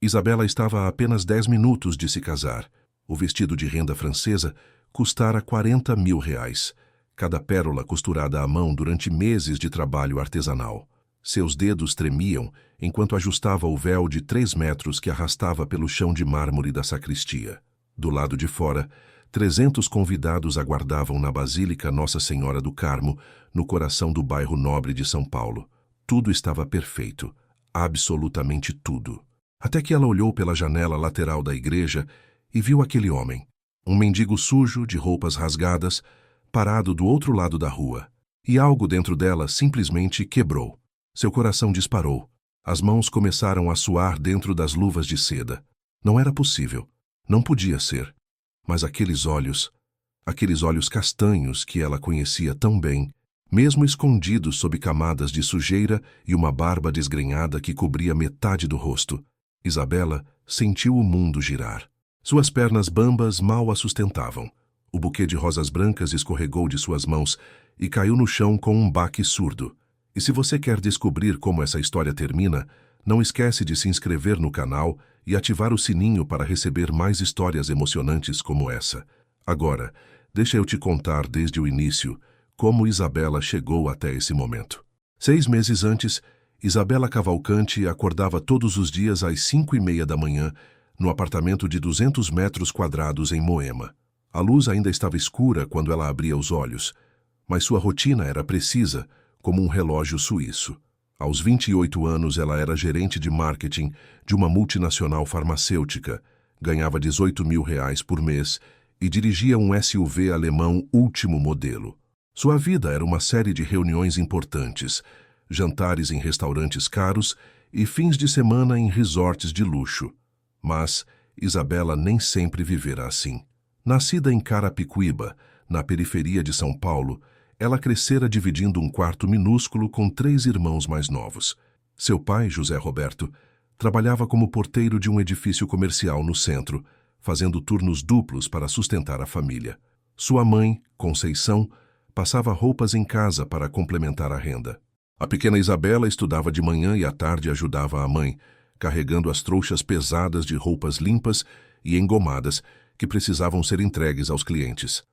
Isabela estava a apenas 10 minutos de se casar. O vestido de renda francesa custara 40 mil reais, cada pérola costurada à mão durante meses de trabalho artesanal. Seus dedos tremiam enquanto ajustava o véu de 3 metros que arrastava pelo chão de mármore da sacristia. Do lado de fora, 300 convidados aguardavam na Basílica Nossa Senhora do Carmo, no coração do bairro nobre de São Paulo. Tudo estava perfeito, absolutamente tudo. Até que ela olhou pela janela lateral da igreja e viu aquele homem, um mendigo sujo, de roupas rasgadas, parado do outro lado da rua. E algo dentro dela simplesmente quebrou. Seu coração disparou. As mãos começaram a suar dentro das luvas de seda. Não era possível. Não podia ser. Mas aqueles olhos castanhos que ela conhecia tão bem, mesmo escondidos sob camadas de sujeira e uma barba desgrenhada que cobria metade do rosto, Isabela sentiu o mundo girar. Suas pernas bambas mal a sustentavam. O buquê de rosas brancas escorregou de suas mãos e caiu no chão com um baque surdo. E se você quer descobrir como essa história termina, não esquece de se inscrever no canal e ativar o sininho para receber mais histórias emocionantes como essa. Agora, deixa eu te contar desde o início como Isabela chegou até esse momento. 6 meses antes, Isabela Cavalcante acordava todos os dias às 5h30 da manhã no apartamento de 200 metros quadrados em Moema. A luz ainda estava escura quando ela abria os olhos, mas sua rotina era precisa, como um relógio suíço. Aos 28 anos, ela era gerente de marketing de uma multinacional farmacêutica, ganhava 18 mil reais por mês e dirigia um SUV alemão último modelo. Sua vida era uma série de reuniões importantes, jantares em restaurantes caros e fins de semana em resorts de luxo. Mas Isabela nem sempre vivera assim. Nascida em Carapicuíba, na periferia de São Paulo, ela crescera dividindo um quarto minúsculo com 3 irmãos mais novos. Seu pai, José Roberto, trabalhava como porteiro de um edifício comercial no centro, fazendo turnos duplos para sustentar a família. Sua mãe, Conceição, passava roupas em casa para complementar a renda. A pequena Isabela estudava de manhã e à tarde ajudava a mãe, carregando as trouxas pesadas de roupas limpas e engomadas que precisavam ser entregues aos clientes.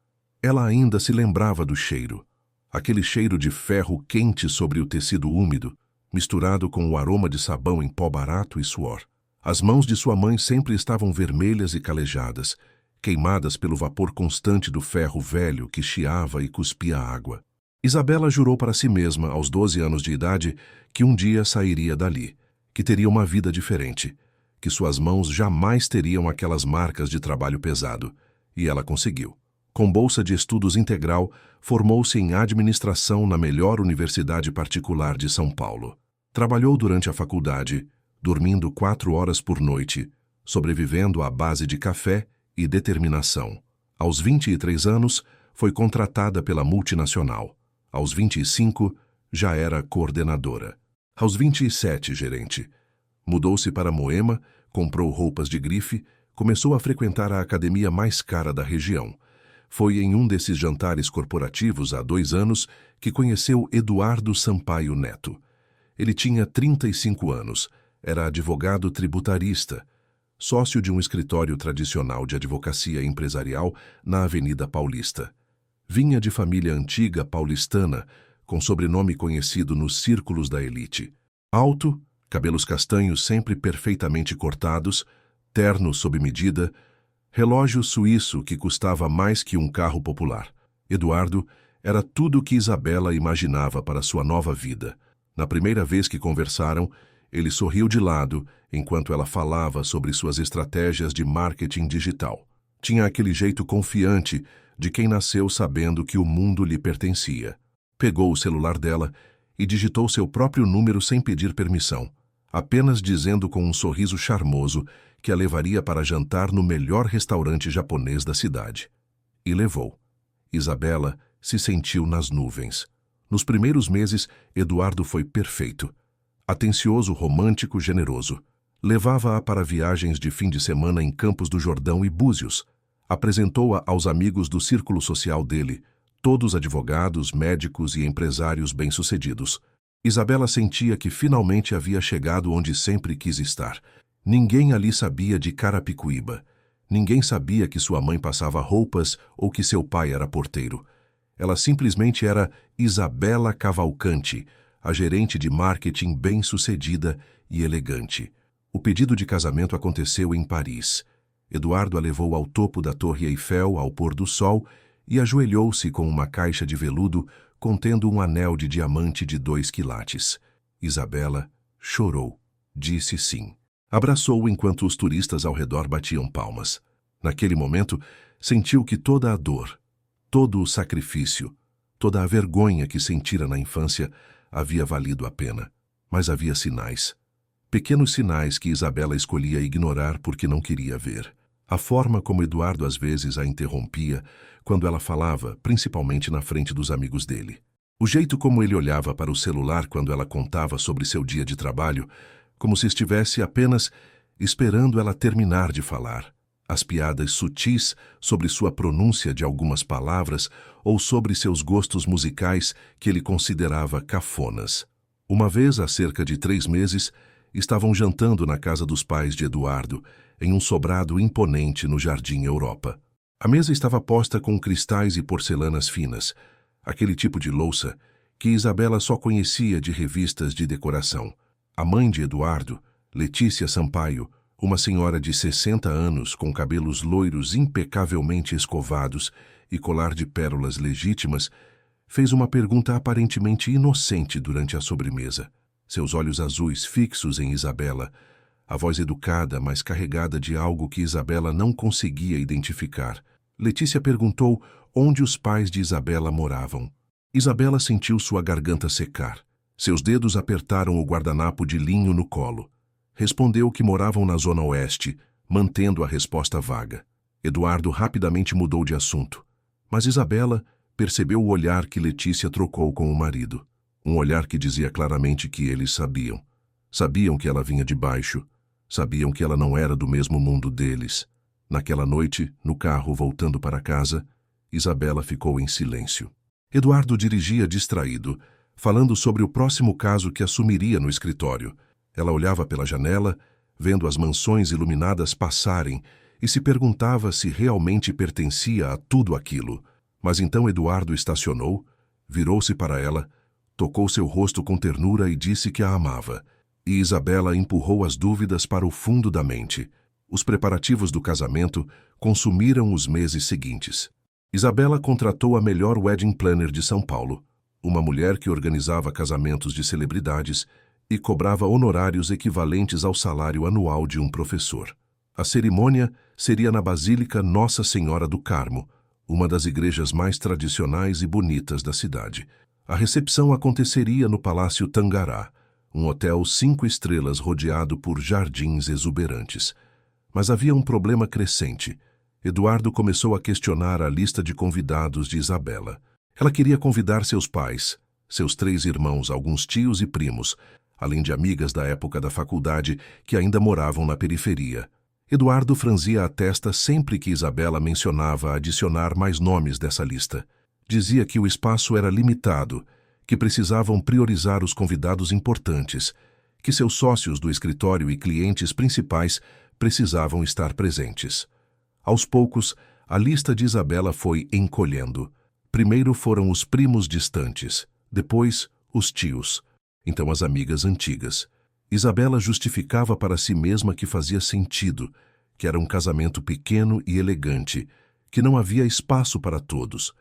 Ela ainda se lembrava do cheiro. Aquele cheiro de ferro quente sobre o tecido úmido, misturado com o aroma de sabão em pó barato e suor. As mãos de sua mãe sempre estavam vermelhas e calejadas, queimadas pelo vapor constante do ferro velho que chiava e cuspia água. Isabela jurou para si mesma, aos 12 anos de idade, que um dia sairia dali, que teria uma vida diferente, que suas mãos jamais teriam aquelas marcas de trabalho pesado. E ela conseguiu. Com bolsa de estudos integral, formou-se em administração na melhor universidade particular de São Paulo. Trabalhou durante a faculdade, dormindo 4 horas por noite, sobrevivendo à base de café e determinação. Aos 23 anos, foi contratada pela multinacional. Aos 25, já era coordenadora. Aos 27, gerente. Mudou-se para Moema, comprou roupas de grife, começou a frequentar a academia mais cara da região. Foi em um desses jantares corporativos há 2 anos que conheceu Eduardo Sampaio Neto. Ele tinha 35 anos, era advogado tributarista, sócio de um escritório tradicional de advocacia empresarial na Avenida Paulista. Vinha de família antiga paulistana, com sobrenome conhecido nos círculos da elite. Alto, cabelos castanhos sempre perfeitamente cortados, terno sob medida, relógio suíço que custava mais que um carro popular. Eduardo era tudo o que Isabela imaginava para sua nova vida. Na primeira vez que conversaram, ele sorriu de lado enquanto ela falava sobre suas estratégias de marketing digital. Tinha aquele jeito confiante de quem nasceu sabendo que o mundo lhe pertencia. Pegou o celular dela e digitou seu próprio número sem pedir permissão, apenas dizendo com um sorriso charmoso que a levaria para jantar no melhor restaurante japonês da cidade. E levou. Isabela se sentiu nas nuvens. Nos primeiros meses, Eduardo foi perfeito. Atencioso, romântico, generoso. Levava-a para viagens de fim de semana em Campos do Jordão e Búzios. Apresentou-a aos amigos do círculo social dele, todos advogados, médicos e empresários bem-sucedidos. Isabela sentia que finalmente havia chegado onde sempre quis estar. Ninguém ali sabia de Carapicuíba. Ninguém sabia que sua mãe passava roupas ou que seu pai era porteiro. Ela simplesmente era Isabela Cavalcanti, a gerente de marketing bem-sucedida e elegante. O pedido de casamento aconteceu em Paris. Eduardo a levou ao topo da Torre Eiffel ao pôr do sol e ajoelhou-se com uma caixa de veludo contendo um anel de diamante de 2 quilates. Isabela chorou. Disse sim. Abraçou-o enquanto os turistas ao redor batiam palmas. Naquele momento, sentiu que toda a dor, todo o sacrifício, toda a vergonha que sentira na infância havia valido a pena. Mas havia sinais. Pequenos sinais que Isabela escolhia ignorar porque não queria ver. A forma como Eduardo às vezes a interrompia quando ela falava, principalmente na frente dos amigos dele. O jeito como ele olhava para o celular quando ela contava sobre seu dia de trabalho, como se estivesse apenas esperando ela terminar de falar. As piadas sutis sobre sua pronúncia de algumas palavras ou sobre seus gostos musicais que ele considerava cafonas. Uma vez, há cerca de 3 meses, estavam jantando na casa dos pais de Eduardo, em um sobrado imponente no Jardim Europa. A mesa estava posta com cristais e porcelanas finas, aquele tipo de louça que Isabela só conhecia de revistas de decoração. A mãe de Eduardo, Letícia Sampaio, uma senhora de 60 anos com cabelos loiros impecavelmente escovados e colar de pérolas legítimas, fez uma pergunta aparentemente inocente durante a sobremesa. Seus olhos azuis fixos em Isabela, a voz educada, mas carregada de algo que Isabela não conseguia identificar. Letícia perguntou onde os pais de Isabela moravam. Isabela sentiu sua garganta secar. Seus dedos apertaram o guardanapo de linho no colo. Respondeu que moravam na Zona Oeste, mantendo a resposta vaga. Eduardo rapidamente mudou de assunto. Mas Isabela percebeu o olhar que Letícia trocou com o marido. Um olhar que dizia claramente que eles sabiam. Sabiam que ela vinha de baixo. Sabiam que ela não era do mesmo mundo deles. Naquela noite, no carro voltando para casa, Isabela ficou em silêncio. Eduardo dirigia distraído, falando sobre o próximo caso que assumiria no escritório. Ela olhava pela janela, vendo as mansões iluminadas passarem, e se perguntava se realmente pertencia a tudo aquilo. Mas então Eduardo estacionou, virou-se para ela, tocou seu rosto com ternura e disse que a amava. E Isabela empurrou as dúvidas para o fundo da mente. Os preparativos do casamento consumiram os meses seguintes. Isabela contratou a melhor wedding planner de São Paulo, uma mulher que organizava casamentos de celebridades e cobrava honorários equivalentes ao salário anual de um professor. A cerimônia seria na Basílica Nossa Senhora do Carmo, uma das igrejas mais tradicionais e bonitas da cidade. A recepção aconteceria no Palácio Tangará, um hotel 5 estrelas rodeado por jardins exuberantes. Mas havia um problema crescente. Eduardo começou a questionar a lista de convidados de Isabela. Ela queria convidar seus pais, seus 3 irmãos, alguns tios e primos, além de amigas da época da faculdade que ainda moravam na periferia. Eduardo franzia a testa sempre que Isabela mencionava adicionar mais nomes dessa lista. Dizia que o espaço era limitado, que precisavam priorizar os convidados importantes, que seus sócios do escritório e clientes principais precisavam estar presentes. Aos poucos, a lista de Isabela foi encolhendo. Primeiro foram os primos distantes, depois os tios, então as amigas antigas. Isabela justificava para si mesma que fazia sentido, que era um casamento pequeno e elegante, que não havia espaço para todos.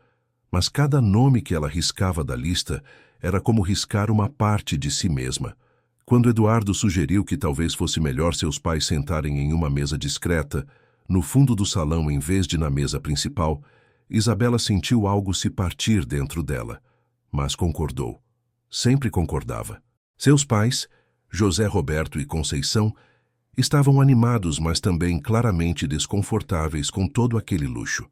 Mas cada nome que ela riscava da lista era como riscar uma parte de si mesma. Quando Eduardo sugeriu que talvez fosse melhor seus pais sentarem em uma mesa discreta, no fundo do salão em vez de na mesa principal, Isabela sentiu algo se partir dentro dela, mas concordou. Sempre concordava. Seus pais, José Roberto e Conceição, estavam animados, mas também claramente desconfortáveis com todo aquele luxo.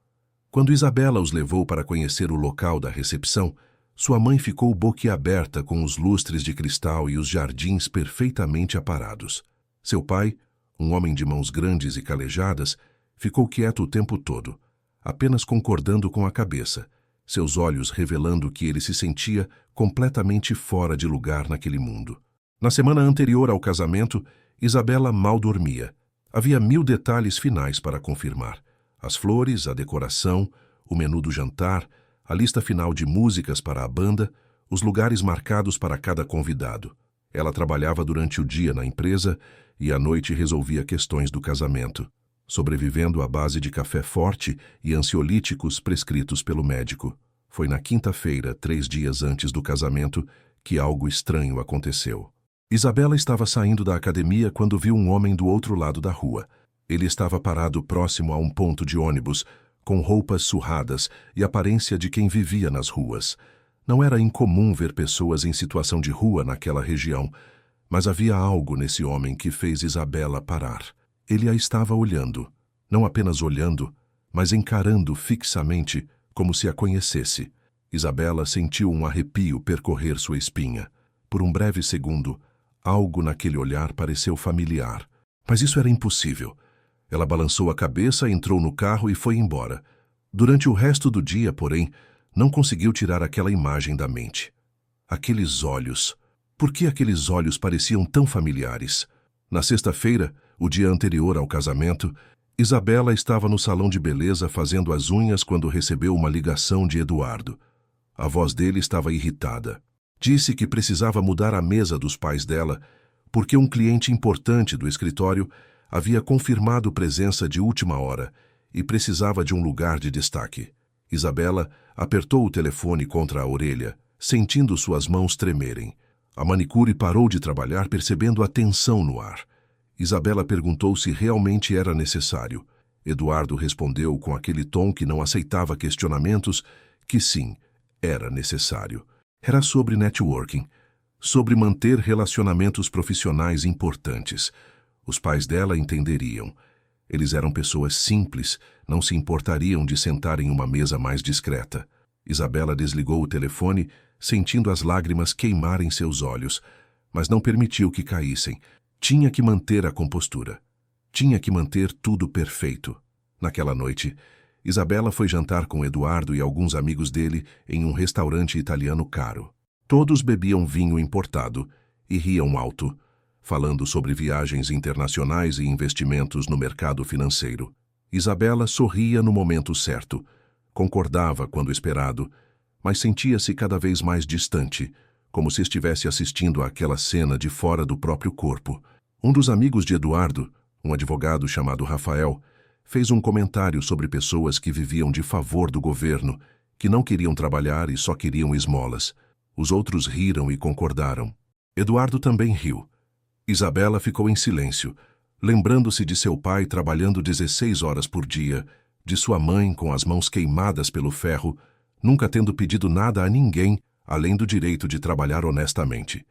Quando Isabela os levou para conhecer o local da recepção, sua mãe ficou boquiaberta com os lustres de cristal e os jardins perfeitamente aparados. Seu pai, um homem de mãos grandes e calejadas, ficou quieto o tempo todo, apenas concordando com a cabeça, seus olhos revelando que ele se sentia completamente fora de lugar naquele mundo. Na semana anterior ao casamento, Isabela mal dormia. Havia 1000 detalhes finais para confirmar. As flores, a decoração, o menu do jantar, a lista final de músicas para a banda, os lugares marcados para cada convidado. Ela trabalhava durante o dia na empresa e à noite resolvia questões do casamento, sobrevivendo à base de café forte e ansiolíticos prescritos pelo médico. Foi na quinta-feira, 3 dias antes do casamento, que algo estranho aconteceu. Isabela estava saindo da academia quando viu um homem do outro lado da rua. Ele estava parado próximo a um ponto de ônibus, com roupas surradas e aparência de quem vivia nas ruas. Não era incomum ver pessoas em situação de rua naquela região, mas havia algo nesse homem que fez Isabela parar. Ele a estava olhando, não apenas olhando, mas encarando fixamente, como se a conhecesse. Isabela sentiu um arrepio percorrer sua espinha. Por um breve segundo, algo naquele olhar pareceu familiar. Mas isso era impossível. Ela balançou a cabeça, entrou no carro e foi embora. Durante o resto do dia, porém, não conseguiu tirar aquela imagem da mente. Aqueles olhos. Por que aqueles olhos pareciam tão familiares? Na sexta-feira, o dia anterior ao casamento, Isabela estava no salão de beleza fazendo as unhas quando recebeu uma ligação de Eduardo. A voz dele estava irritada. Disse que precisava mudar a mesa dos pais dela, porque um cliente importante do escritório havia confirmado presença de última hora e precisava de um lugar de destaque. Isabela apertou o telefone contra a orelha, sentindo suas mãos tremerem. A manicure parou de trabalhar, percebendo a tensão no ar. Isabela perguntou se realmente era necessário. Eduardo respondeu com aquele tom que não aceitava questionamentos que sim, era necessário. Era sobre networking, sobre manter relacionamentos profissionais importantes. Os pais dela entenderiam. Eles eram pessoas simples, não se importariam de sentar em uma mesa mais discreta. Isabela desligou o telefone, sentindo as lágrimas queimarem seus olhos, mas não permitiu que caíssem. Tinha que manter a compostura. Tinha que manter tudo perfeito. Naquela noite, Isabela foi jantar com Eduardo e alguns amigos dele em um restaurante italiano caro. Todos bebiam vinho importado e riam alto, falando sobre viagens internacionais e investimentos no mercado financeiro. Isabela sorria no momento certo, concordava quando esperado, mas sentia-se cada vez mais distante, como se estivesse assistindo àquela cena de fora do próprio corpo. Um dos amigos de Eduardo, um advogado chamado Rafael, fez um comentário sobre pessoas que viviam de favor do governo, que não queriam trabalhar e só queriam esmolas. Os outros riram e concordaram. Eduardo também riu. Isabela ficou em silêncio, lembrando-se de seu pai trabalhando 16 horas por dia, de sua mãe com as mãos queimadas pelo ferro, nunca tendo pedido nada a ninguém além do direito de trabalhar honestamente.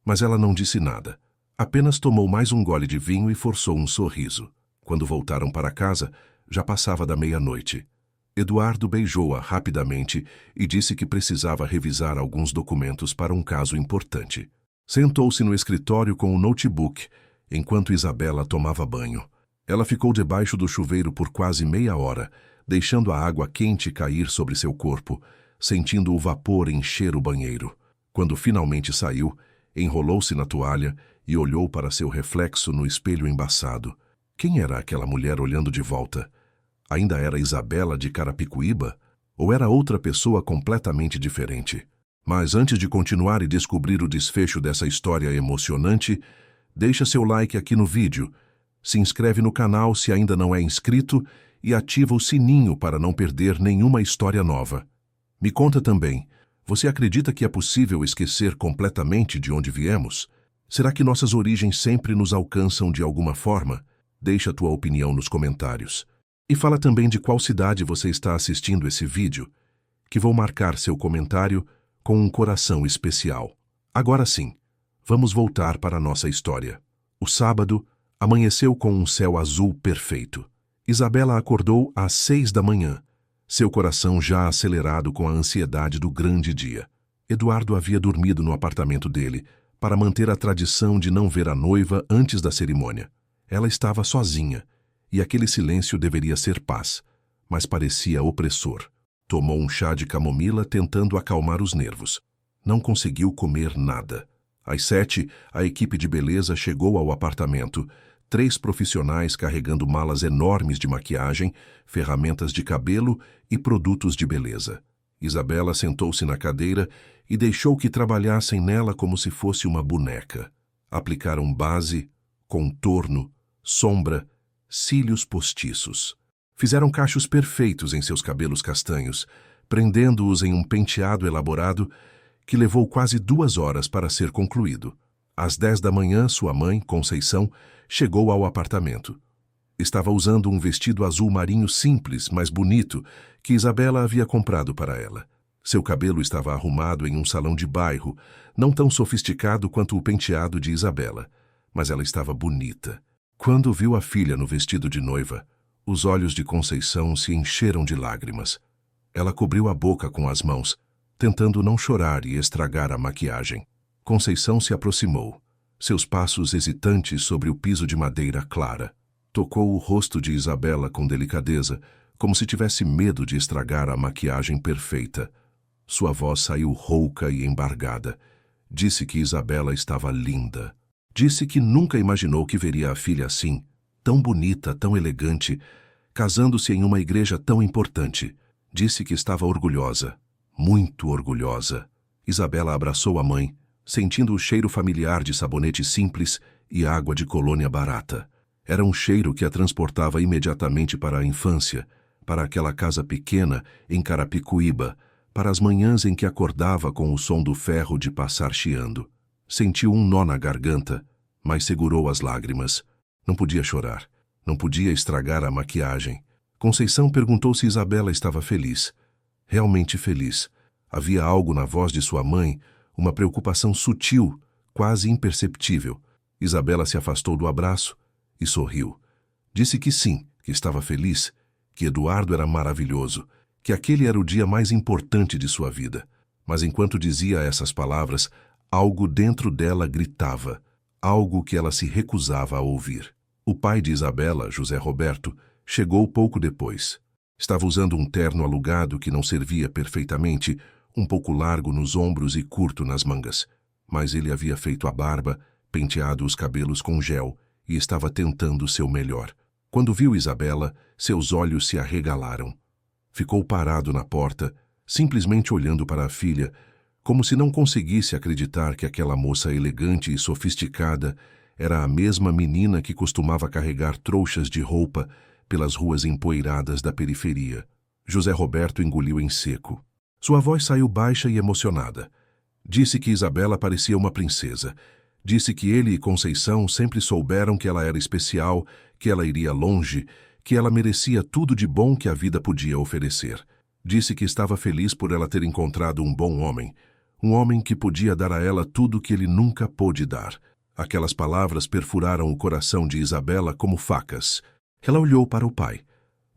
Mas ela não disse nada. Apenas tomou mais um gole de vinho e forçou um sorriso. Quando voltaram para casa, já passava da meia-noite. Eduardo beijou-a rapidamente e disse que precisava revisar alguns documentos para um caso importante. Sentou-se no escritório com o notebook, enquanto Isabela tomava banho. Ela ficou debaixo do chuveiro por quase meia hora, deixando a água quente cair sobre seu corpo, sentindo o vapor encher o banheiro. Quando finalmente saiu, enrolou-se na toalha e olhou para seu reflexo no espelho embaçado. Quem era aquela mulher olhando de volta? Ainda era Isabela de Carapicuíba? Ou era outra pessoa completamente diferente? Mas antes de continuar e descobrir o desfecho dessa história emocionante, deixa seu like aqui no vídeo, se inscreve no canal se ainda não é inscrito e ativa o sininho para não perder nenhuma história nova. Me conta também, você acredita que é possível esquecer completamente de onde viemos? Será que nossas origens sempre nos alcançam de alguma forma? Deixa tua opinião nos comentários. E fala também de qual cidade você está assistindo esse vídeo, que vou marcar seu comentário com um coração especial. Agora sim, vamos voltar para a nossa história. O sábado amanheceu com um céu azul perfeito. Isabela acordou às 6 da manhã, seu coração já acelerado com a ansiedade do grande dia. Eduardo havia dormido no apartamento dele para manter a tradição de não ver a noiva antes da cerimônia. Ela estava sozinha, e aquele silêncio deveria ser paz, mas parecia opressor. Tomou um chá de camomila tentando acalmar os nervos. Não conseguiu comer nada. Às 7, a equipe de beleza chegou ao apartamento. 3 profissionais carregando malas enormes de maquiagem, ferramentas de cabelo e produtos de beleza. Isabela sentou-se na cadeira e deixou que trabalhassem nela como se fosse uma boneca. Aplicaram base, contorno, sombra, cílios postiços. Fizeram cachos perfeitos em seus cabelos castanhos, prendendo-os em um penteado elaborado que levou quase 2 horas para ser concluído. Às 10 da manhã, sua mãe, Conceição, chegou ao apartamento. Estava usando um vestido azul marinho simples, mas bonito, que Isabela havia comprado para ela. Seu cabelo estava arrumado em um salão de bairro, não tão sofisticado quanto o penteado de Isabela, mas ela estava bonita. Quando viu a filha no vestido de noiva, os olhos de Conceição se encheram de lágrimas. Ela cobriu a boca com as mãos, tentando não chorar e estragar a maquiagem. Conceição se aproximou, seus passos hesitantes sobre o piso de madeira clara. Tocou o rosto de Isabela com delicadeza, como se tivesse medo de estragar a maquiagem perfeita. Sua voz saiu rouca e embargada. Disse que Isabela estava linda. Disse que nunca imaginou que veria a filha assim, tão bonita, tão elegante, casando-se em uma igreja tão importante. Disse que estava orgulhosa, muito orgulhosa. Isabela abraçou a mãe, sentindo o cheiro familiar de sabonete simples e água de colônia barata. Era um cheiro que a transportava imediatamente para a infância, para aquela casa pequena em Carapicuíba, para as manhãs em que acordava com o som do ferro de passar chiando. Sentiu um nó na garganta, mas segurou as lágrimas. Não podia chorar, não podia estragar a maquiagem. Conceição perguntou se Isabela estava feliz. Realmente feliz. Havia algo na voz de sua mãe, uma preocupação sutil, quase imperceptível. Isabela se afastou do abraço e sorriu. Disse que sim, que estava feliz, que Eduardo era maravilhoso, que aquele era o dia mais importante de sua vida. Mas enquanto dizia essas palavras, algo dentro dela gritava, algo que ela se recusava a ouvir. O pai de Isabela, José Roberto, chegou pouco depois. Estava usando um terno alugado que não servia perfeitamente, um pouco largo nos ombros e curto nas mangas. Mas ele havia feito a barba, penteado os cabelos com gel e estava tentando seu melhor. Quando viu Isabela, seus olhos se arregalaram. Ficou parado na porta, simplesmente olhando para a filha, como se não conseguisse acreditar que aquela moça elegante e sofisticada era a mesma menina que costumava carregar trouxas de roupa pelas ruas empoeiradas da periferia. José Roberto engoliu em seco. Sua voz saiu baixa e emocionada. Disse que Isabela parecia uma princesa. Disse que ele e Conceição sempre souberam que ela era especial, que ela iria longe, que ela merecia tudo de bom que a vida podia oferecer. Disse que estava feliz por ela ter encontrado um bom homem, um homem que podia dar a ela tudo que ele nunca pôde dar. Aquelas palavras perfuraram o coração de Isabela como facas. Ela olhou para o pai,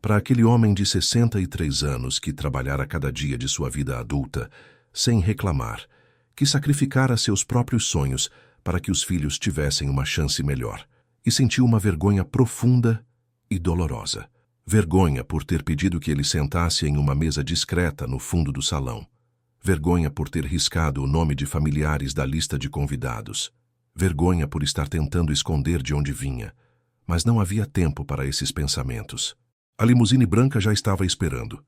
para aquele homem de 63 anos que trabalhara cada dia de sua vida adulta, sem reclamar, que sacrificara seus próprios sonhos para que os filhos tivessem uma chance melhor, e sentiu uma vergonha profunda e dolorosa. Vergonha por ter pedido que ele sentasse em uma mesa discreta no fundo do salão. Vergonha por ter riscado o nome de familiares da lista de convidados. Vergonha por estar tentando esconder de onde vinha. Mas não havia tempo para esses pensamentos. A limusine branca já estava esperando.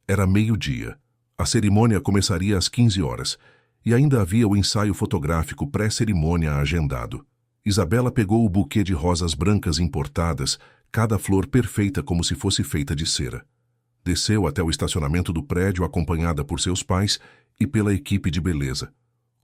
Era meio-dia. A cerimônia começaria às 15 horas, e ainda havia o ensaio fotográfico pré-cerimônia agendado. Isabela pegou o buquê de rosas brancas importadas, cada flor perfeita como se fosse feita de cera. Desceu até o estacionamento do prédio acompanhada por seus pais e pela equipe de beleza.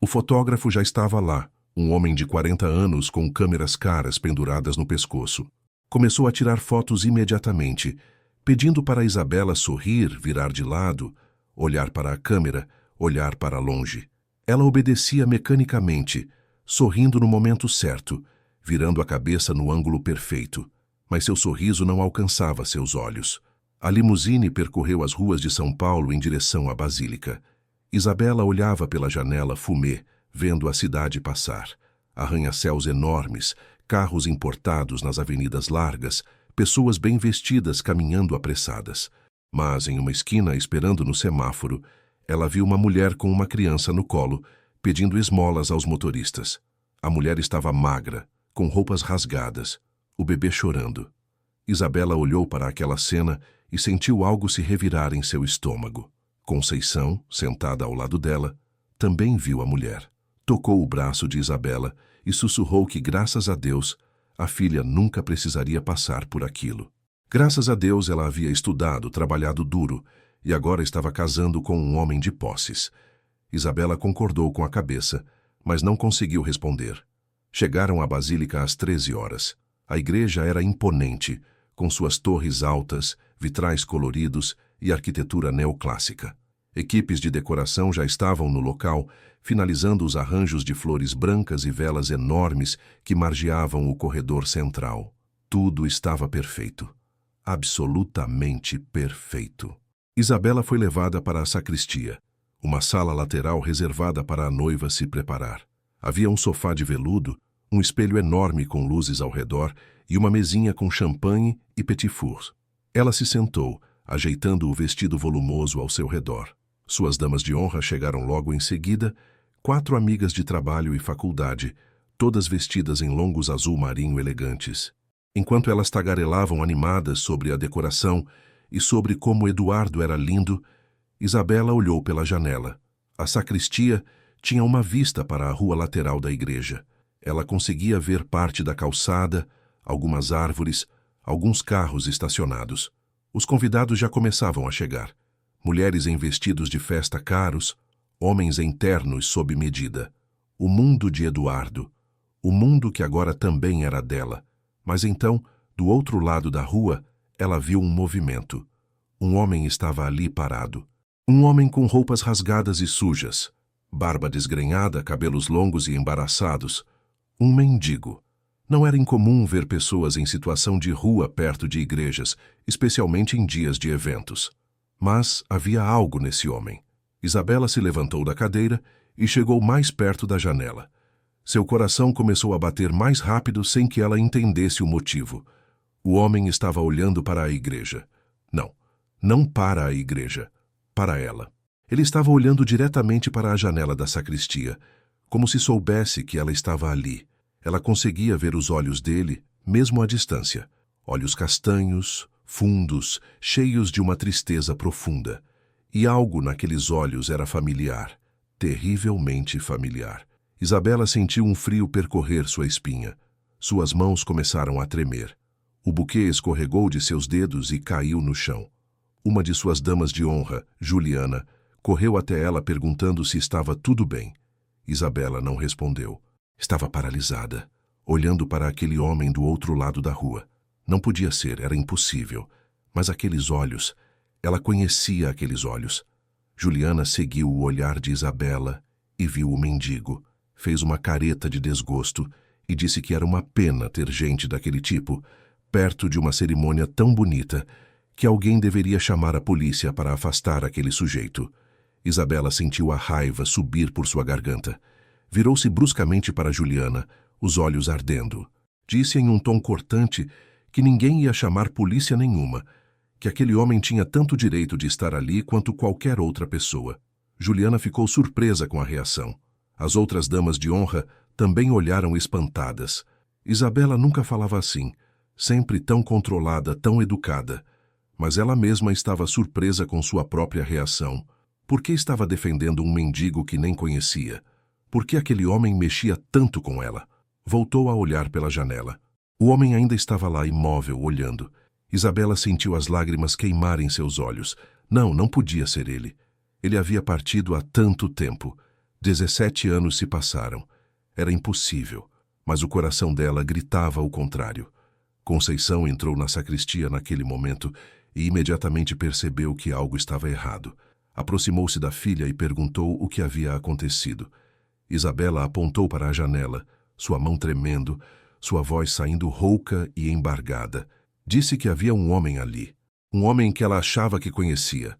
O fotógrafo já estava lá, um homem de 40 anos com câmeras caras penduradas no pescoço. Começou a tirar fotos imediatamente, pedindo para Isabela sorrir, virar de lado, olhar para a câmera, olhar para longe. Ela obedecia mecanicamente, sorrindo no momento certo, virando a cabeça no ângulo perfeito. Mas seu sorriso não alcançava seus olhos. A limusine percorreu as ruas de São Paulo em direção à Basílica. Isabela olhava pela janela fumê, vendo a cidade passar. Arranha-céus enormes, carros importados nas avenidas largas, pessoas bem vestidas caminhando apressadas. Mas, em uma esquina, esperando no semáforo, ela viu uma mulher com uma criança no colo, pedindo esmolas aos motoristas. A mulher estava magra, com roupas rasgadas, o bebê chorando. Isabela olhou para aquela cena e sentiu algo se revirar em seu estômago. Conceição, sentada ao lado dela, também viu a mulher. Tocou o braço de Isabela e sussurrou que, graças a Deus, a filha nunca precisaria passar por aquilo. Graças a Deus ela havia estudado, trabalhado duro e agora estava casando com um homem de posses. Isabela concordou com a cabeça, mas não conseguiu responder. Chegaram à Basílica às 13 horas. A igreja era imponente, com suas torres altas, vitrais coloridos e arquitetura neoclássica. Equipes de decoração já estavam no local, finalizando os arranjos de flores brancas e velas enormes que margeavam o corredor central. Tudo estava perfeito. Absolutamente perfeito. Isabela foi levada para a sacristia, uma sala lateral reservada para a noiva se preparar. Havia um sofá de veludo, um espelho enorme com luzes ao redor e uma mesinha com champanhe e petit fours. Ela se sentou, ajeitando o vestido volumoso ao seu redor. Suas damas de honra chegaram logo em seguida, 4 amigas de trabalho e faculdade, todas vestidas em longos azul marinho elegantes. Enquanto elas tagarelavam animadas sobre a decoração e sobre como Eduardo era lindo, Isabela olhou pela janela. A sacristia tinha uma vista para a rua lateral da igreja. Ela conseguia ver parte da calçada, algumas árvores, alguns carros estacionados. Os convidados já começavam a chegar. Mulheres em vestidos de festa caros, homens em ternos sob medida. O mundo de Eduardo. O mundo que agora também era dela. Mas então, do outro lado da rua, ela viu um movimento. Um homem estava ali parado. Um homem com roupas rasgadas e sujas, barba desgrenhada, cabelos longos e embaraçados. Um mendigo. Não era incomum ver pessoas em situação de rua perto de igrejas, especialmente em dias de eventos. Mas havia algo nesse homem. Isabela se levantou da cadeira e chegou mais perto da janela. Seu coração começou a bater mais rápido sem que ela entendesse o motivo. O homem estava olhando para a igreja. Não para a igreja. Para ela. Ele estava olhando diretamente para a janela da sacristia, como se soubesse que ela estava ali. Ela conseguia ver os olhos dele, mesmo à distância. Olhos castanhos, fundos, cheios de uma tristeza profunda. E algo naqueles olhos era familiar, terrivelmente familiar. Isabela sentiu um frio percorrer sua espinha. Suas mãos começaram a tremer. O buquê escorregou de seus dedos e caiu no chão. Uma de suas damas de honra, Juliana, correu até ela perguntando se estava tudo bem. Isabela não respondeu. Estava paralisada, olhando para aquele homem do outro lado da rua. Não podia ser, era impossível. Mas aqueles olhos, ela conhecia aqueles olhos. Juliana seguiu o olhar de Isabela e viu o mendigo. Fez uma careta de desgosto e disse que era uma pena ter gente daquele tipo, perto de uma cerimônia tão bonita, que alguém deveria chamar a polícia para afastar aquele sujeito. Isabela sentiu a raiva subir por sua garganta. Virou-se bruscamente para Juliana, os olhos ardendo. Disse em um tom cortante que ninguém ia chamar polícia nenhuma, que aquele homem tinha tanto direito de estar ali quanto qualquer outra pessoa. Juliana ficou surpresa com a reação. As outras damas de honra também olharam espantadas. Isabela nunca falava assim, sempre tão controlada, tão educada. Mas ela mesma estava surpresa com sua própria reação. Por que estava defendendo um mendigo que nem conhecia? Por que aquele homem mexia tanto com ela? Voltou a olhar pela janela. O homem ainda estava lá, imóvel, olhando. Isabela sentiu as lágrimas queimarem seus olhos. Não podia ser ele. Ele havia partido há tanto tempo. 17 anos se passaram. Era impossível, mas o coração dela gritava o contrário. Conceição entrou na sacristia naquele momento e imediatamente percebeu que algo estava errado. Aproximou-se da filha e perguntou o que havia acontecido. Isabela apontou para a janela, sua mão tremendo, sua voz saindo rouca e embargada. Disse que havia um homem ali. Um homem que ela achava que conhecia.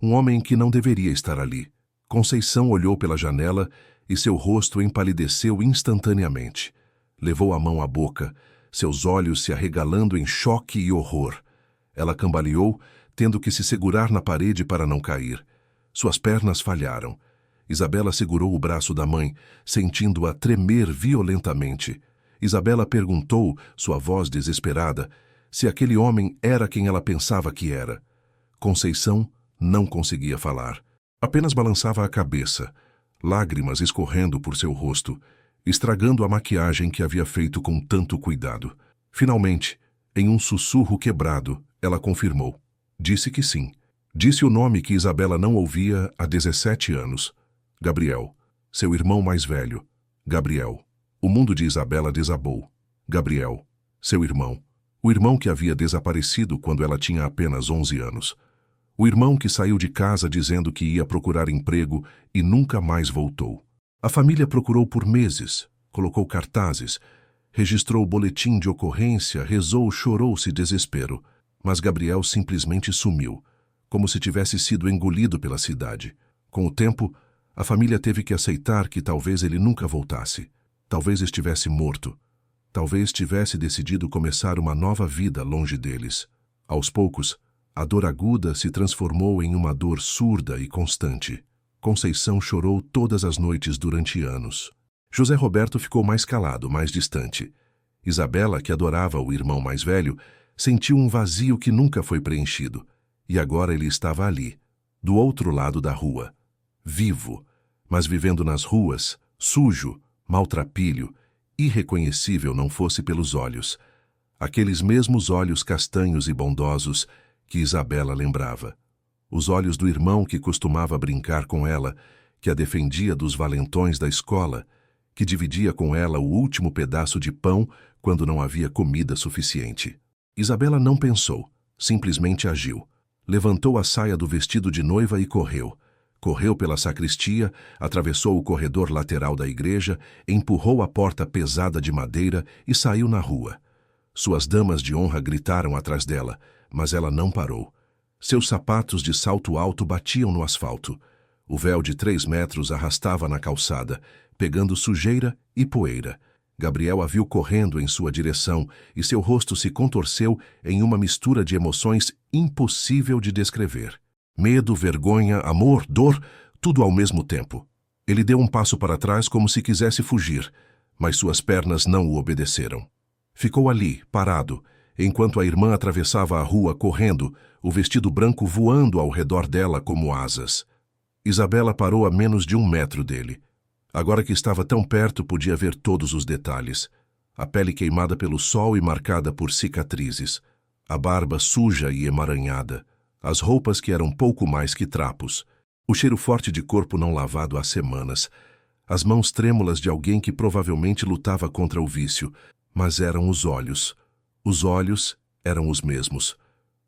Um homem que não deveria estar ali. Conceição olhou pela janela e seu rosto empalideceu instantaneamente. Levou a mão à boca, seus olhos se arregalando em choque e horror. Ela cambaleou, tendo que se segurar na parede para não cair. Suas pernas falharam. Isabela segurou o braço da mãe, sentindo-a tremer violentamente. Isabela perguntou, sua voz desesperada, se aquele homem era quem ela pensava que era. Conceição não conseguia falar. Apenas balançava a cabeça, lágrimas escorrendo por seu rosto, estragando a maquiagem que havia feito com tanto cuidado. Finalmente, em um sussurro quebrado, ela confirmou. Disse que sim. Disse o nome que Isabela não ouvia há 17 anos. Gabriel, seu irmão mais velho. Gabriel. O mundo de Isabela desabou. Gabriel, seu irmão. O irmão que havia desaparecido quando ela tinha apenas 11 anos. O irmão que saiu de casa dizendo que ia procurar emprego e nunca mais voltou. A família procurou por meses, colocou cartazes, registrou o boletim de ocorrência, rezou, chorou-se desespero. Mas Gabriel simplesmente sumiu, como se tivesse sido engolido pela cidade. Com o tempo, a família teve que aceitar que talvez ele nunca voltasse. Talvez estivesse morto. Talvez tivesse decidido começar uma nova vida longe deles. Aos poucos, a dor aguda se transformou em uma dor surda e constante. Conceição chorou todas as noites durante anos. José Roberto ficou mais calado, mais distante. Isabela, que adorava o irmão mais velho, sentiu um vazio que nunca foi preenchido. E agora ele estava ali, do outro lado da rua. Vivo, mas vivendo nas ruas, sujo, maltrapilho, irreconhecível não fosse pelos olhos. Aqueles mesmos olhos castanhos e bondosos que Isabela lembrava. Os olhos do irmão que costumava brincar com ela, que a defendia dos valentões da escola, que dividia com ela o último pedaço de pão quando não havia comida suficiente. Isabela não pensou, simplesmente agiu. Levantou a saia do vestido de noiva e correu. Correu pela sacristia, atravessou o corredor lateral da igreja, empurrou a porta pesada de madeira e saiu na rua. Suas damas de honra gritaram atrás dela, mas ela não parou. Seus sapatos de salto alto batiam no asfalto. O véu de 3 metros arrastava na calçada, pegando sujeira e poeira. Gabriel a viu correndo em sua direção e seu rosto se contorceu em uma mistura de emoções impossível de descrever. Medo, vergonha, amor, dor, tudo ao mesmo tempo. Ele deu um passo para trás como se quisesse fugir, mas suas pernas não o obedeceram. Ficou ali, parado, enquanto a irmã atravessava a rua correndo, o vestido branco voando ao redor dela como asas. Isabela parou a menos de 1 metro dele. Agora que estava tão perto, podia ver todos os detalhes. A pele queimada pelo sol e marcada por cicatrizes. A barba suja e emaranhada. As roupas que eram pouco mais que trapos. O cheiro forte de corpo não lavado há semanas. As mãos trêmulas de alguém que provavelmente lutava contra o vício. Mas eram os olhos. Os olhos eram os mesmos.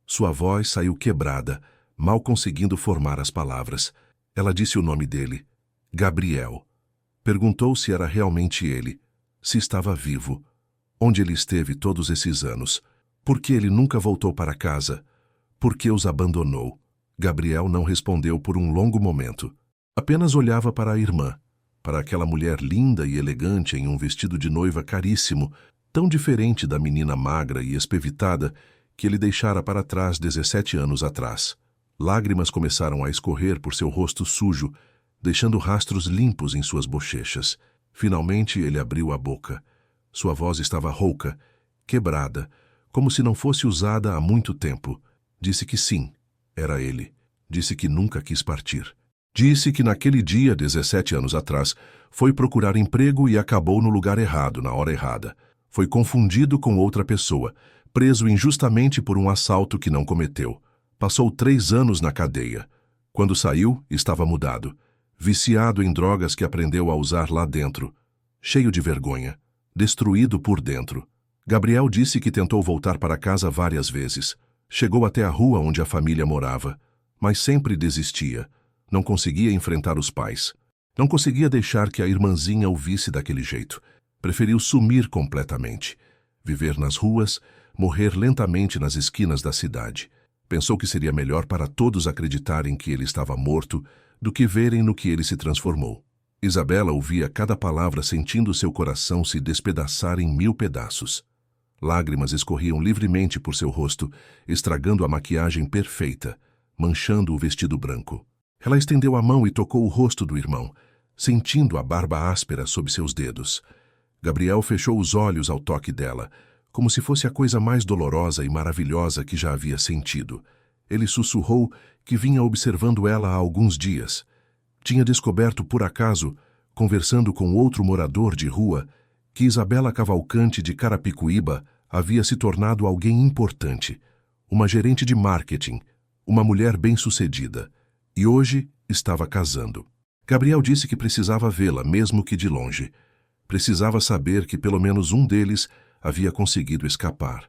Sua voz saiu quebrada, mal conseguindo formar as palavras. Ela disse o nome dele. Gabriel. Perguntou se era realmente ele, se estava vivo, onde ele esteve todos esses anos, por que ele nunca voltou para casa, por que os abandonou. Gabriel não respondeu por um longo momento. Apenas olhava para a irmã, para aquela mulher linda e elegante em um vestido de noiva caríssimo, tão diferente da menina magra e espevitada que ele deixara para trás 17 anos atrás. Lágrimas começaram a escorrer por seu rosto sujo, deixando rastros limpos em suas bochechas. Finalmente ele abriu a boca. Sua voz estava rouca, quebrada, como se não fosse usada há muito tempo. Disse que sim, era ele. Disse que nunca quis partir. Disse que naquele dia, 17 anos atrás, foi procurar emprego e acabou no lugar errado, na hora errada. Foi confundido com outra pessoa, preso injustamente por um assalto que não cometeu. Passou 3 anos na cadeia. Quando saiu, estava mudado. Viciado em drogas que aprendeu a usar lá dentro, cheio de vergonha, destruído por dentro. Gabriel disse que tentou voltar para casa várias vezes. Chegou até a rua onde a família morava, mas sempre desistia. Não conseguia enfrentar os pais. Não conseguia deixar que a irmãzinha o visse daquele jeito. Preferiu sumir completamente. Viver nas ruas, morrer lentamente nas esquinas da cidade. Pensou que seria melhor para todos acreditarem que ele estava morto do que verem no que ele se transformou. Isabela ouvia cada palavra, sentindo seu coração se despedaçar em 1000 pedaços. Lágrimas escorriam livremente por seu rosto, estragando a maquiagem perfeita, manchando o vestido branco. Ela estendeu a mão e tocou o rosto do irmão, sentindo a barba áspera sob seus dedos. Gabriel fechou os olhos ao toque dela, como se fosse a coisa mais dolorosa e maravilhosa que já havia sentido. Ele sussurrou que vinha observando ela há alguns dias. Tinha descoberto, por acaso, conversando com outro morador de rua, que Isabela Cavalcante de Carapicuíba havia se tornado alguém importante, uma gerente de marketing, uma mulher bem-sucedida, e hoje estava casando. Gabriel disse que precisava vê-la, mesmo que de longe. Precisava saber que pelo menos um deles havia conseguido escapar,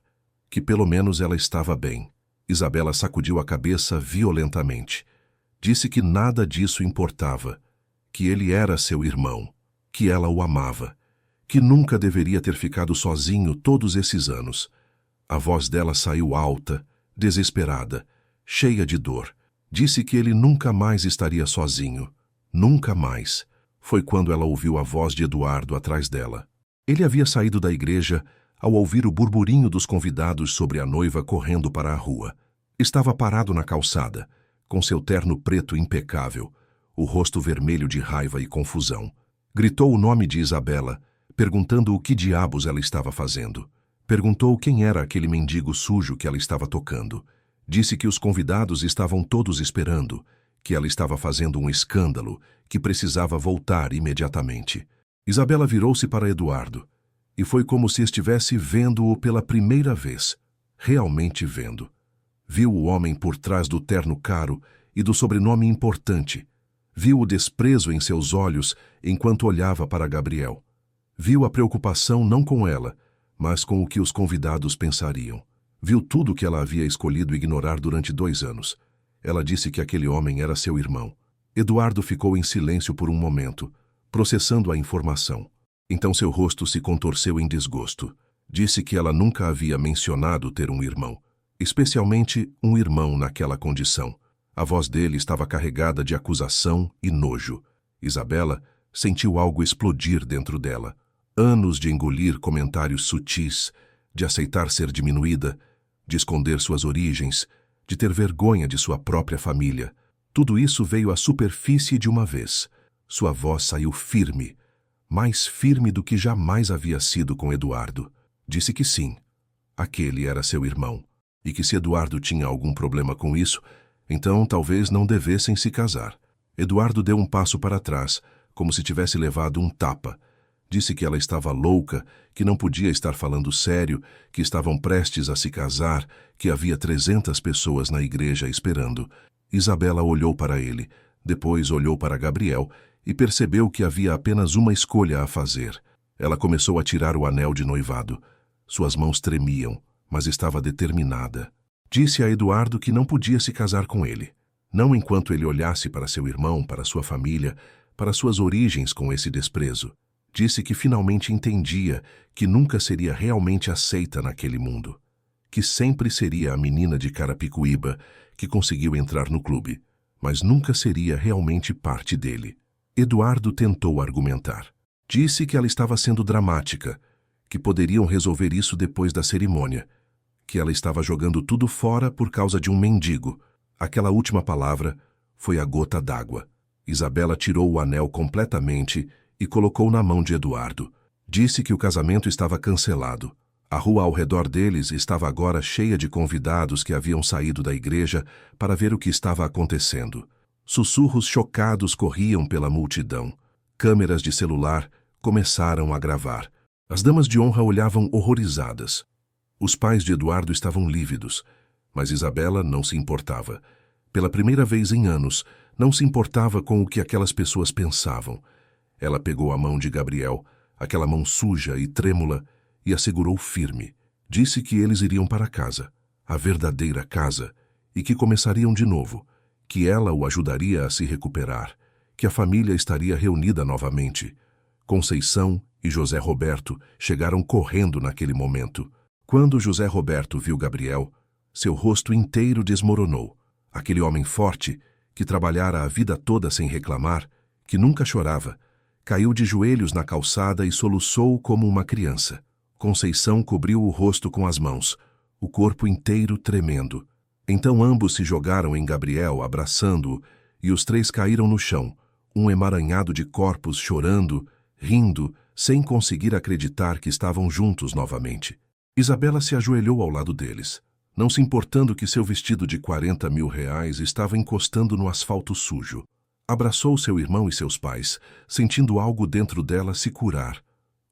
que pelo menos ela estava bem. Isabela sacudiu a cabeça violentamente. Disse que nada disso importava, que ele era seu irmão, que ela o amava, que nunca deveria ter ficado sozinho todos esses anos. A voz dela saiu alta, desesperada, cheia de dor. Disse que ele nunca mais estaria sozinho. Nunca mais. Foi quando ela ouviu a voz de Eduardo atrás dela. Ele havia saído da igreja ao ouvir o burburinho dos convidados sobre a noiva correndo para a rua. Estava parado na calçada, com seu terno preto impecável, o rosto vermelho de raiva e confusão. Gritou o nome de Isabela, perguntando o que diabos ela estava fazendo. Perguntou quem era aquele mendigo sujo que ela estava tocando. Disse que os convidados estavam todos esperando, que ela estava fazendo um escândalo, que precisava voltar imediatamente. Isabela virou-se para Eduardo, e foi como se estivesse vendo-o pela primeira vez, realmente vendo. Viu o homem por trás do terno caro e do sobrenome importante. Viu o desprezo em seus olhos enquanto olhava para Gabriel. Viu a preocupação não com ela, mas com o que os convidados pensariam. Viu tudo que ela havia escolhido ignorar durante 2 anos. Ela disse que aquele homem era seu irmão. Eduardo ficou em silêncio por um momento, processando a informação. Então seu rosto se contorceu em desgosto. Disse que ela nunca havia mencionado ter um irmão, especialmente um irmão naquela condição. A voz dele estava carregada de acusação e nojo. Isabela sentiu algo explodir dentro dela. Anos de engolir comentários sutis, de aceitar ser diminuída, de esconder suas origens, de ter vergonha de sua própria família. Tudo isso veio à superfície de uma vez. Sua voz saiu firme, mais firme do que jamais havia sido com Eduardo. Disse que sim, aquele era seu irmão, e que se Eduardo tinha algum problema com isso, então talvez não devessem se casar. Eduardo deu um passo para trás, como se tivesse levado um tapa. Disse que ela estava louca, que não podia estar falando sério, que estavam prestes a se casar, que havia 300 pessoas na igreja esperando. Isabela olhou para ele, depois olhou para Gabriel e percebeu que havia apenas uma escolha a fazer. Ela começou a tirar o anel de noivado. Suas mãos tremiam, mas estava determinada. Disse a Eduardo que não podia se casar com ele. Não enquanto ele olhasse para seu irmão, para sua família, para suas origens com esse desprezo. Disse que finalmente entendia que nunca seria realmente aceita naquele mundo. Que sempre seria a menina de Carapicuíba que conseguiu entrar no clube, mas nunca seria realmente parte dele. Eduardo tentou argumentar. Disse que ela estava sendo dramática, que poderiam resolver isso depois da cerimônia, que ela estava jogando tudo fora por causa de um mendigo. Aquela última palavra foi a gota d'água. Isabela tirou o anel completamente e colocou na mão de Eduardo. Disse que o casamento estava cancelado. A rua ao redor deles estava agora cheia de convidados que haviam saído da igreja para ver o que estava acontecendo. Sussurros chocados corriam pela multidão. Câmeras de celular começaram a gravar. As damas de honra olhavam horrorizadas. Os pais de Eduardo estavam lívidos, mas Isabela não se importava. Pela primeira vez em anos, não se importava com o que aquelas pessoas pensavam. Ela pegou a mão de Gabriel, aquela mão suja e trêmula, e a segurou firme. Disse que eles iriam para casa, a verdadeira casa, e que começariam de novo, que ela o ajudaria a se recuperar, que a família estaria reunida novamente. Conceição e José Roberto chegaram correndo naquele momento. Quando José Roberto viu Gabriel, seu rosto inteiro desmoronou. Aquele homem forte, que trabalhara a vida toda sem reclamar, que nunca chorava, caiu de joelhos na calçada e soluçou como uma criança. Conceição cobriu o rosto com as mãos, o corpo inteiro tremendo. Então ambos se jogaram em Gabriel, abraçando-o, e os três caíram no chão, um emaranhado de corpos chorando, rindo, sem conseguir acreditar que estavam juntos novamente. Isabela se ajoelhou ao lado deles, não se importando que seu vestido de 40 mil reais estava encostando no asfalto sujo. Abraçou seu irmão e seus pais, sentindo algo dentro dela se curar.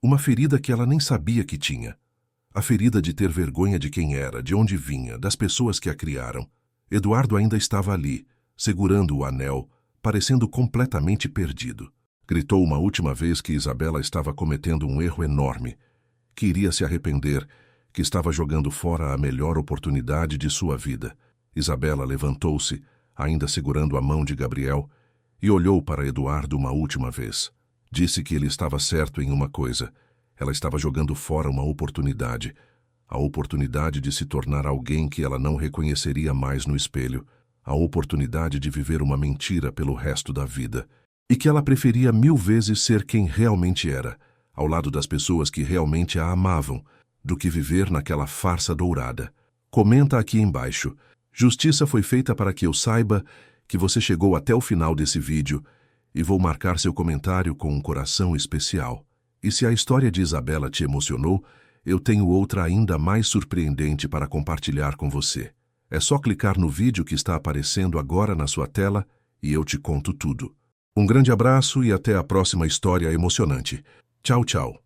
Uma ferida que ela nem sabia que tinha. A ferida de ter vergonha de quem era, de onde vinha, das pessoas que a criaram. Eduardo ainda estava ali, segurando o anel, parecendo completamente perdido. Gritou uma última vez que Isabela estava cometendo um erro enorme, que iria se arrepender, que estava jogando fora a melhor oportunidade de sua vida. Isabela levantou-se, ainda segurando a mão de Gabriel, e olhou para Eduardo uma última vez. Disse que ele estava certo em uma coisa. Ela estava jogando fora uma oportunidade, a oportunidade de se tornar alguém que ela não reconheceria mais no espelho, a oportunidade de viver uma mentira pelo resto da vida, e que ela preferia 1000 vezes ser quem realmente era, ao lado das pessoas que realmente a amavam, do que viver naquela farsa dourada. Comenta aqui embaixo. Justiça foi feita para que eu saiba que você chegou até o final desse vídeo e vou marcar seu comentário com um coração especial. E se a história de Isabela te emocionou, eu tenho outra ainda mais surpreendente para compartilhar com você. É só clicar no vídeo que está aparecendo agora na sua tela e eu te conto tudo. Um grande abraço e até a próxima história emocionante. Tchau, tchau.